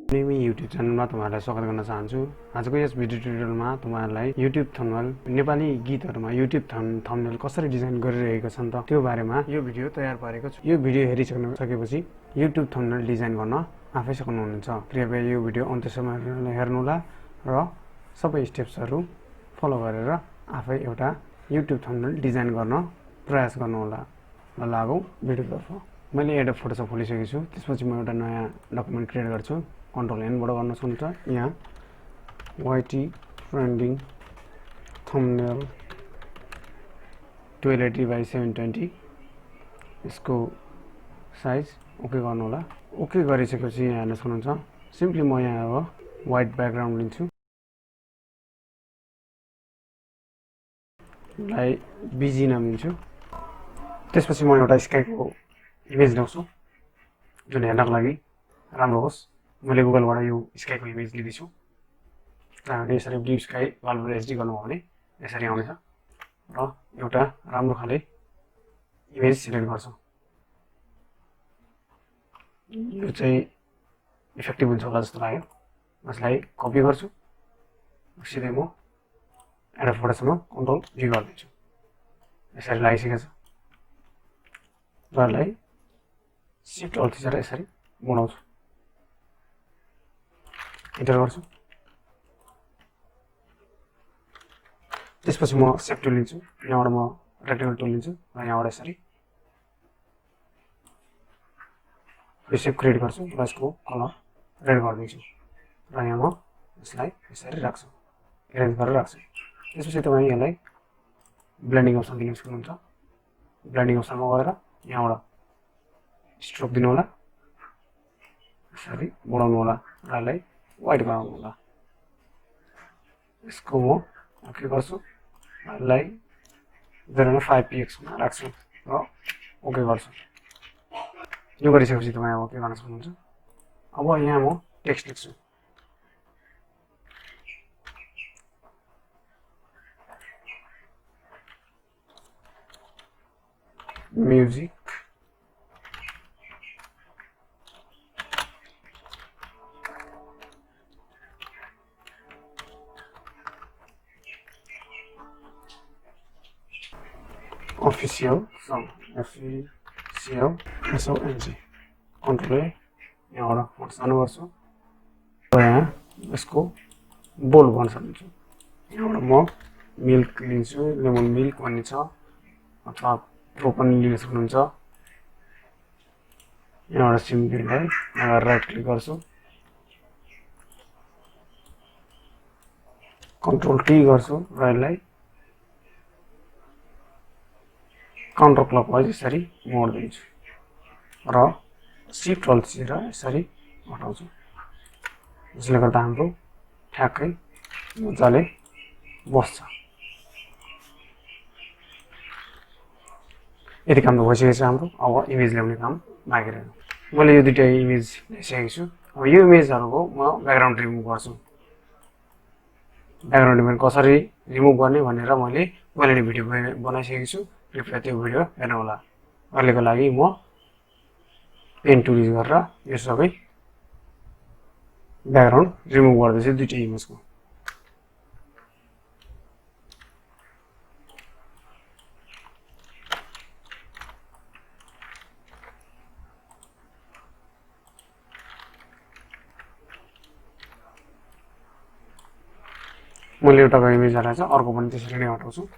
Nemi YouTube च्यानलमा तपाईहरुलाई स्वागत गर्न चाहन्छु। आजको यस भिडियो ट्युटोरियलमा तपाईहरुलाई युट्युब थम्बनेल नेपाली गीतहरुमा युट्युब थम्बनेल कसरी डिजाइन गरिरहेका छन् त त्यो बारेमा यो भिडियो तयार पारेको छु। यो भिडियो हेरिसकेपछि युट्युब थम्बनेल डिजाइन गर्न आफै सक्नुहुन्छ। कृपया यो भिडियो अन्त्यसम्म हेर्नुहोला र सबै स्टेप्सहरु फलो गरेर आफै एउटा युट्युब थम्बनेल डिजाइन गर्न प्रयास गर्नुहोला। ल लागौं भिडियोतर्फ। मैले एडोब फोटोशप खोलिसकेको छु। त्यसपछि म एउटा नयाँ डकुमेन्ट क्रिएट गर्छु। कन्ट्रोल एन बाट गर्न सक्नुहुन्छ। यहाँ YT ट्रेन्डिङ थम्बनेल 1280 by 720 यसको साइज ओके गर्नु होला। ओके गरिसकेपछि यहाँ हेर्न सक्नुहुन्छ। सिम्पली म यहाँ अब व्हाइट ब्याकग्राउन्ड लिन्छु। लाई बिजी नाम दिन्छु। त्यसपछि म एउटा स्काईको इमेज ल्याउँछु जुन हेर्नको लागि राम्रो होस्। मैले गुगलबाट यो स्काईको इमेज लिदैछु। हामीले यसरी ब्लू स्काई वालपेपर एचडी गर्नुभयो भने यसरी आउनेछ र एउटा राम्रो खाले इमेज सिलेक्ट गर्छु। यो चाहिँ इफेक्टिभ हुन्छ होला जस्तो लाग्यो। यसलाई कपी गर्छु। सिधै म एडोब फोटोशपमा कन्ट्रोल जी गरिदिन्छु। यसरी लागिसकेको छ र यसलाई शिफ्ट अल्ट थिचेर यसरी बढाउँछु। इन्टर गर्छु। त्यसपछि म सेभ टुल लिन्छु। यहाँबाट म रेक्टेंगल टुल लिन्छु र यहाँबाट यसरी यो सेप क्रिएट गर्छु र यसको कलर रेड गरिदिन्छु र यहाँ म यसलाई यसरी राख्छु। एरेन्ज गरेर राख्छु। त्यसपछि तपाई यसलाई ब्लेन्डिङ अप्सन दिन सक्नुहुन्छ। ब्लेन्डिङ अप्सनमा गएर यहाँबाट स्ट्रोक दिनु होला। यसरी बढाउनु होला र यसलाई व्हाइट गराउनु होला। यसको म ओके गर्छु। यसलाई 0.5px मा राख्छु र ओके गर्छु। यो गरिसकेपछि तपाई अब के गर्न सक्नुहुन्छ। अब यहाँ म टेक्स्ट लेख्छु। Music official song official SONG control ए यहाँबाट फन्ट सानो गर्छु र यहाँ यसको बोल्ड गर्न सक्छु। यहाँबाट म मिल्क लिन्छु। लेमन मिल्क भन्ने छ अथवा प्रो पनि लिन सक्नुहुन्छ। यहाँबाट सिम्पलीलाई यहाँ राइट क्लिक गर्छु। कन्ट्रोल टी गर्छु र यसलाई काउन्टर क्लकवाइज यसरी मोड्दिन्छु र शिफ्ट अल्ट थिचेर यसरी हटाउँछु। यसले गर्दा हाम्रो ठ्याक्कै मजाले बस्छ। यति काम त भइसकेको छ हाम्रो। अब इमेज ल्याउने काम बाँकी रह्यो। मैले यो दुईटा इमेज ल्याइसकेको छु। अब यो इमेजहरुको म ब्याकग्राउन्ड रिमुभ गर्छु। ब्याकग्राउन्ड इमेज कसरी रिमुभ गर्ने भनेर मैले अलरेडी भिडियो बनाइसकेको छु। कृपया त्यो भिडियो हेर्नु होला। अहिलेको लागि म पेन टुल युज गरेर यो सबै ब्याकग्राउन्ड रिमुभ गर्दैछु दुईटा इमेजको। मैले एउटा इमेज हटाएछ अर्को पनि त्यसरी नै हटाउँछु।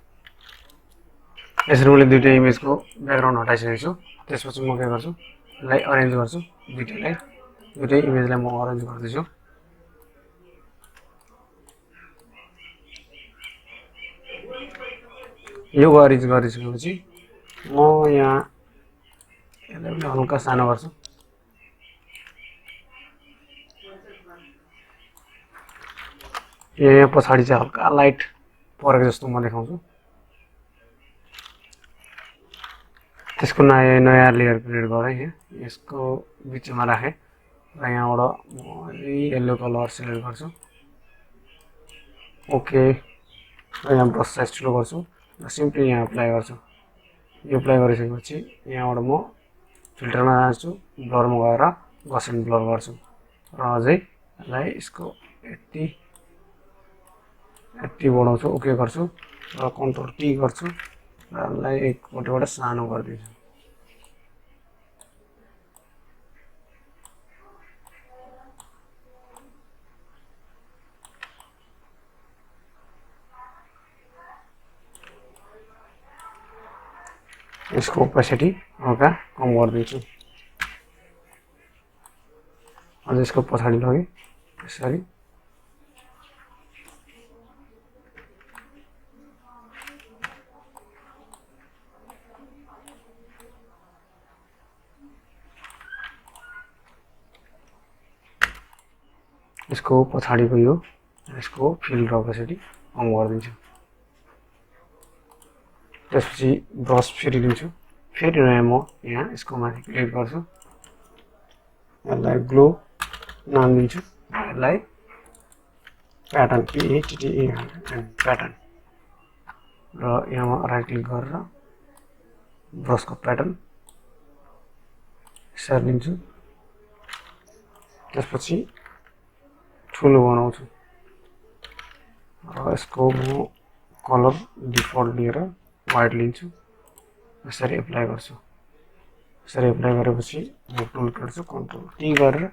यसरी मैले दुईटा इमेजको ब्याकग्राउन्ड हटाइसकेको छु। त्यसपछि म के गर्छु यसलाई अरेन्ज गर्छु। दुईटै इमेजलाई म अरेन्ज गर्दैछु। यो अरेन्ज गरिसकेपछि म यहाँ यसलाई पनि हल्का सानो गर्छु। यहाँ पछाडि चाहिँ हल्का लाइट परेको जस्तो म देखाउँछु। त्यसको नयाँ लेयर क्रिएट गरे। यसको बिचमा राखे र यहाँबाट म येलो कलर सिलेक्ट गर्छु। ओके र यहाँ ब्रस साइज ठुलो गर्छु र सिम्पली यहाँ अप्लाई गर्छु। यो अप्लाई गरिसकेपछि यहाँबाट म फिल्टरमा जान्छु। ब्लरमा गएर गसियन ब्लर गर्छु र अझै यसलाई यसको यति बढाउँछु, ओके गर्छु र कन्ट्रोल टी गर्छु र यसलाई एकपट्टिबाट सानो गरिदिन्छु। यसको ओपेसिटी हल्का कम गरिदिन्छु। अझ यसको पछाडि लगे यसरी यसको पछाडिको यो यसको फिल्ड ओपेसिटी कम गरिदिन्छु। त्यसपछि ब्रस फेरि लिन्छु, फेरि नयाँ म यहाँ यसको माथि क्लिक गर्छु, यसलाई ग्लो नाम दिन्छु, यसलाई प्याटर्न प्याटर्न र यहाँमा राइट क्लिक गरेर ब्रसको प्याटर्न यसरी लिन्छु। त्यसपछि ठुलो बनाउँछु र यसको म कलर डिफल्ट लिएर व्हाइट लिन्छु, यसरी एप्लाई गर्छु। यसरी एप्लाई गरेपछि म टुल काट्छु, कन्ट्रोल टी गरेर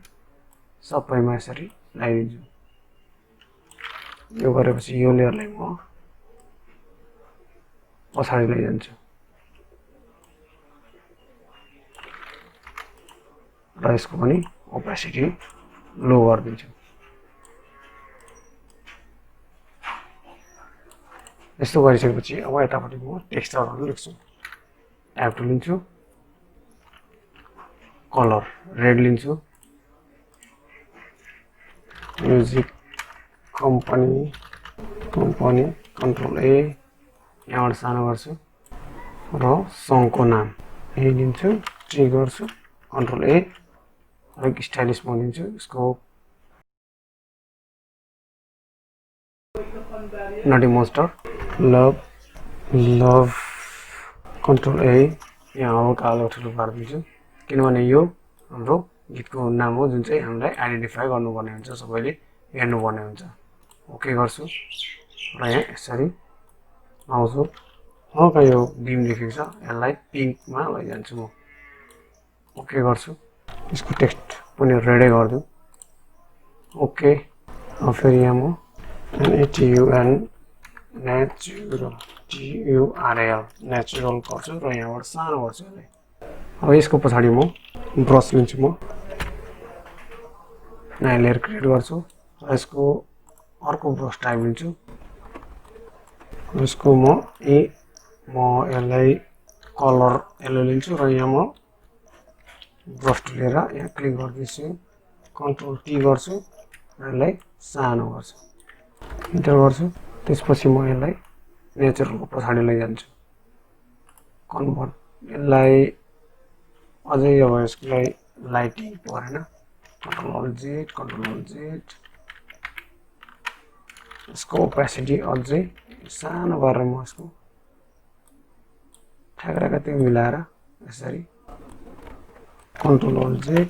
सबैमा यसरी लगाइदिन्छु। यो गरेपछि यो लेयरलाई म पछाडि लैजान्छु र यसको पनि ओपेसिटी लो गरिदिन्छु। यस्तो गरिसकेपछि अब यतापट्टि म टेक्सचरहरू लेख्छु। टाइप टुल लिन्छु, कलर रेड लिन्छु, म्युजिक कम्पनी कन्ट्रोल ए यहाँबाट सानो गर्छु र सङको नाम यही लिन्छु, टी गर्छु, कन्ट्रोल ए र स्टाइलिस म लिन्छु। यसको नटी मोन्स्टर लभ कन्ट्रोल ए यहाँ हल्का हल्का ठुलो पारिदिन्छु, किनभने यो हाम्रो गीतको नाम हो जुन चाहिँ हामीलाई आइडेन्टिफाई गर्नुपर्ने हुन्छ, सबैले हेर्नुपर्ने हुन्छ। ओके गर्छु र यहाँ यसरी आउँछु, हल्का यो डिम लेखेको छ यसलाई पिङ्कमा लैजान्छु म, ओके गर्छु। यसको टेक्स्ट पनि रेडै गरिदिउँ, ओके। फेरि यहाँ म NATUN नेचुरल गर्छु र यहाँबाट सानो गर्छु यसलाई। अब यसको पछाडि म ब्रस लिन्छु, म नयाँ लेयर क्रिएट गर्छु र यसको अर्को ब्रस टाइप लिन्छु। यसको म यसलाई कलर येलो लिन्छु र यहाँ म ब्रस लिएर यहाँ क्लिक गरिदिन्छु, कन्ट्रोल टी गर्छु र यसलाई सानो गर्छु, इन्टर गर्छु। त्यसपछि म यसलाई नेचुरलको पछाडि लैजान्छु, कन्भर्ट यसलाई अझै अब यसलाई लाइटिङ परेन, कन्ट्रोल जेड यसको ओपेसिटी अझै सानो गरेर म यसको ठ्याक्राका त्यो मिलाएर यसरी कन्ट्रोल जेड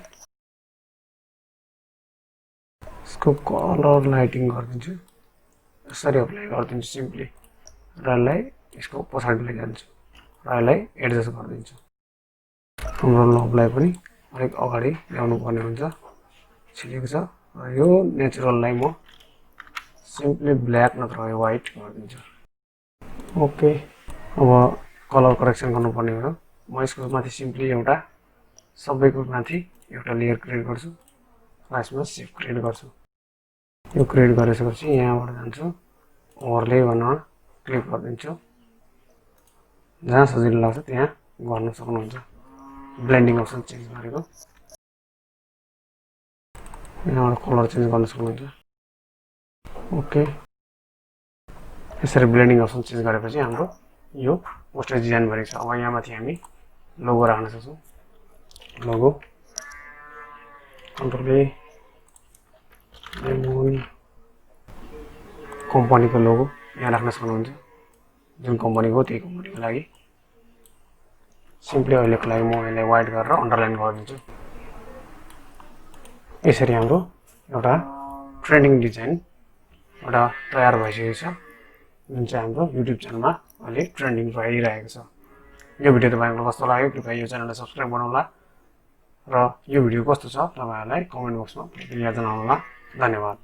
यसको कलर लाइटिङ गरिदिन्छु, यसरी एप्लाई गरिदिन्छु सिम्पली र यसलाई यसको पछाडि लैजान्छु र यसलाई एडजस्ट गरिदिन्छु। हाम्रो लभलाई पनि अलिक अगाडि ल्याउनु पर्ने हुन्छ, छिलेको छ र यो नेचुरललाई म सिम्पली ब्ल्याक नत्र व्हाइट गरिदिन्छु, ओके। अब कलर करेक्सन गर्नुपर्ने हो, म यसको माथि सिम्पली एउटा सबैको माथि एउटा लेयर क्रिएट गर्छु र यसमा सेप क्रिएट गर्छु। यो क्रिएट गरिसकेपछि यहाँबाट जान्छु, ओभरले भनेर क्लिक गरिदिन्छु, जहाँ सजिलो लाग्छ त्यहाँ गर्न सक्नुहुन्छ। ब्लेन्डिङ अप्सन चेन्ज गरेको, यहाँबाट कलर चेन्ज गर्न सक्नुहुन्छ, ओके। यसरी ब्लेन्डिङ अप्सन चेन्ज गरेपछि हाम्रो यो पोस्टर डिजाइन भएको छ। अब यहाँ माथि हामी लोगो राख्न सक्छौँ, लोगो कन्ट्रोल ए कम्पनीको लोगो यहाँ राख्न सक्नुहुन्छ, जुन कम्पनीको हो त्यही कम्पनीको लागि। सिम्पली अहिलेको लागि म यसलाई व्हाइट गरेर अन्डरलाइन गरिदिन्छु। यसरी हाम्रो एउटा ट्रेन्डिङ डिजाइन एउटा तयार भइसकेको छ जुन चाहिँ हाम्रो युट्युब च्यानलमा अहिले ट्रेन्डिङ भइरहेको छ। यो भिडियो तपाईहरुलाई कस्तो लाग्यो कृपया यो च्यानललाई सब्स्क्राइब गर्नुहोला र यो भिडियो कस्तो छ तपाईहरुलाई कमेन्ट बक्समा प्रतिक्रिया जनाउनुहोला। धन्यवाद।